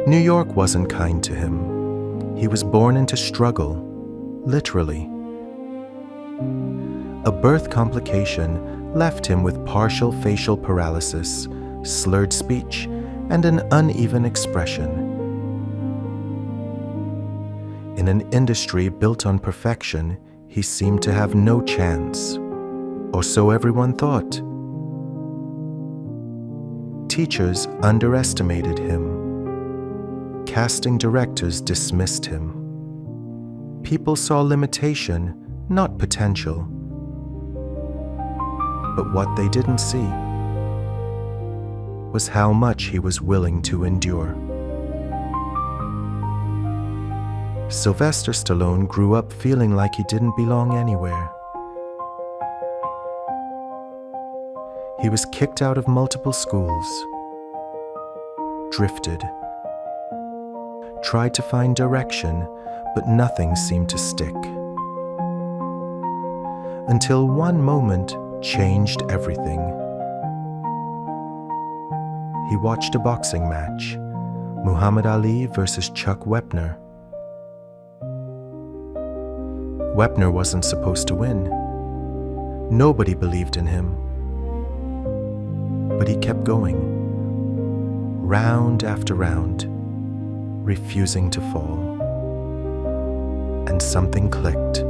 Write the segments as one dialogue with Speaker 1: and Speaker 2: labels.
Speaker 1: New York wasn't kind to him. He was born into struggle, literally. A birth complication left him with partial facial paralysis, slurred speech, and an uneven expression. In an industry built on perfection, he seemed to have no chance, or so everyone thought. Teachers underestimated him. Casting directors dismissed him. People saw limitation, not potential. But what they didn't see was how much he was willing to endure. Sylvester Stallone grew up feeling like he didn't belong anywhere. He was kicked out of multiple schools, drifted, tried to find direction, but nothing seemed to stick. Until one moment changed everything. He watched a boxing match, Muhammad Ali versus Chuck Wepner. Wepner wasn't supposed to win. Nobody believed in him. But he kept going, round after round, refusing to fall. And something clicked.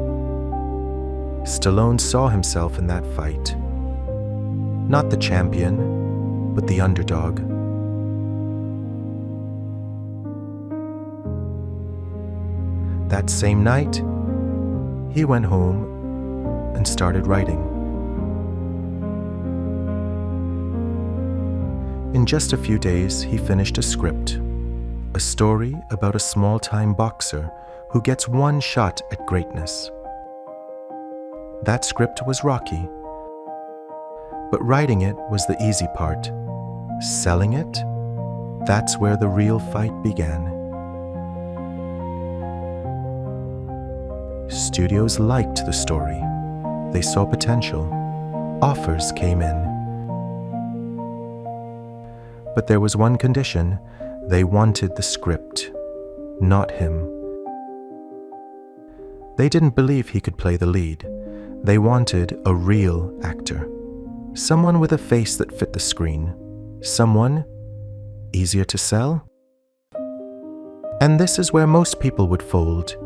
Speaker 1: Stallone saw himself in that fight. Not the champion, but the underdog. That same night, he went home and started writing. In just a few days, he finished a script, a story about a small-time boxer who gets one shot at greatness. That script was rocky, but writing it was the easy part. Selling it, that's where the real fight began. Studios liked the story. They saw potential. Offers came in. But there was one condition. They wanted the script, not him. They didn't believe he could play the lead. They wanted a real actor. Someone with a face that fit the screen. Someone easier to sell. And this is where most people would fold.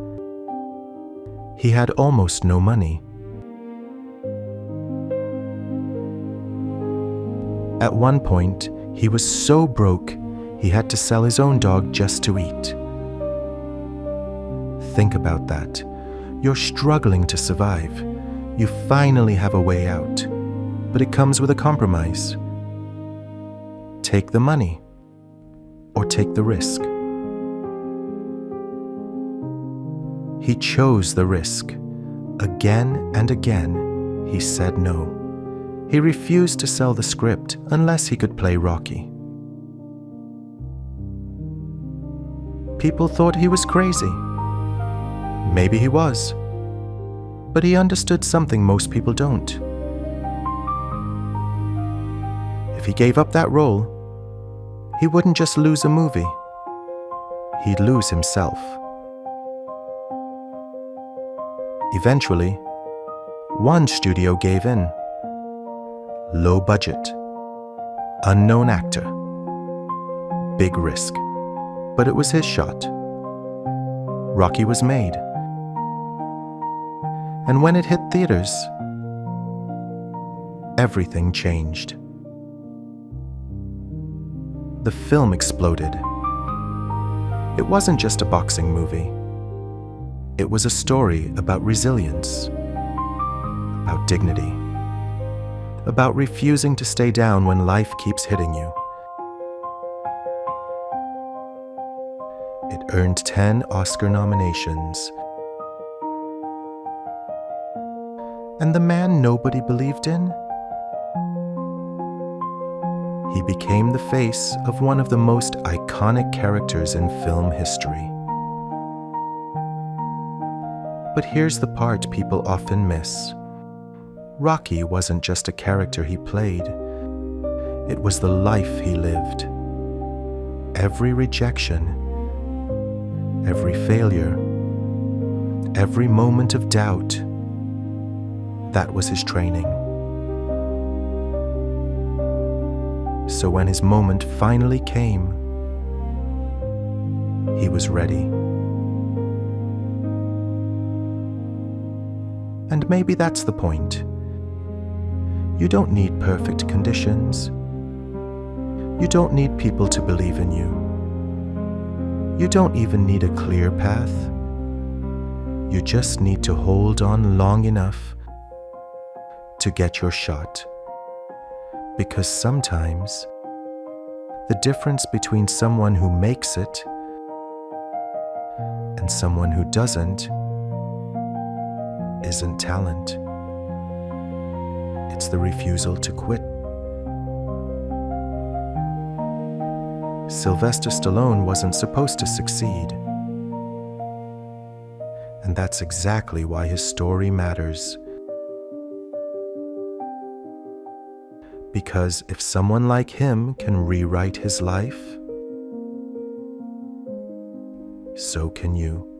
Speaker 1: He had almost no money. At one point, he was so broke, he had to sell his own dog just to eat. Think about that. You're struggling to survive. You finally have a way out, but it comes with a compromise. Take the money, or take the risk. He chose the risk. Again and again, he said no. He refused to sell the script unless he could play Rocky. People thought he was crazy. Maybe he was. But he understood something most people don't. If he gave up that role, he wouldn't just lose a movie. He'd lose himself. Eventually, one studio gave in. Low budget, unknown actor, big risk, but it was his shot. Rocky was made. And when it hit theaters, everything changed. The film exploded. It wasn't just a boxing movie. It was a story about resilience, about dignity, about refusing to stay down when life keeps hitting you. It earned 10 Oscar nominations. And the man nobody believed in? He became the face of one of the most iconic characters in film history. But here's the part people often miss. Rocky wasn't just a character he played. It was the life he lived. every rejection, every failure, every moment of doubt, that was his training. So when his moment finally came, he was ready. And maybe that's the point. You don't need perfect conditions. You don't need people to believe in you. You don't even need a clear path. You just need to hold on long enough to get your shot. Because sometimes the difference between someone who makes it and someone who doesn't isn't talent. It's the refusal to quit. Sylvester Stallone wasn't supposed to succeed. And that's exactly why his story matters. Because if someone like him can rewrite his life, so can you.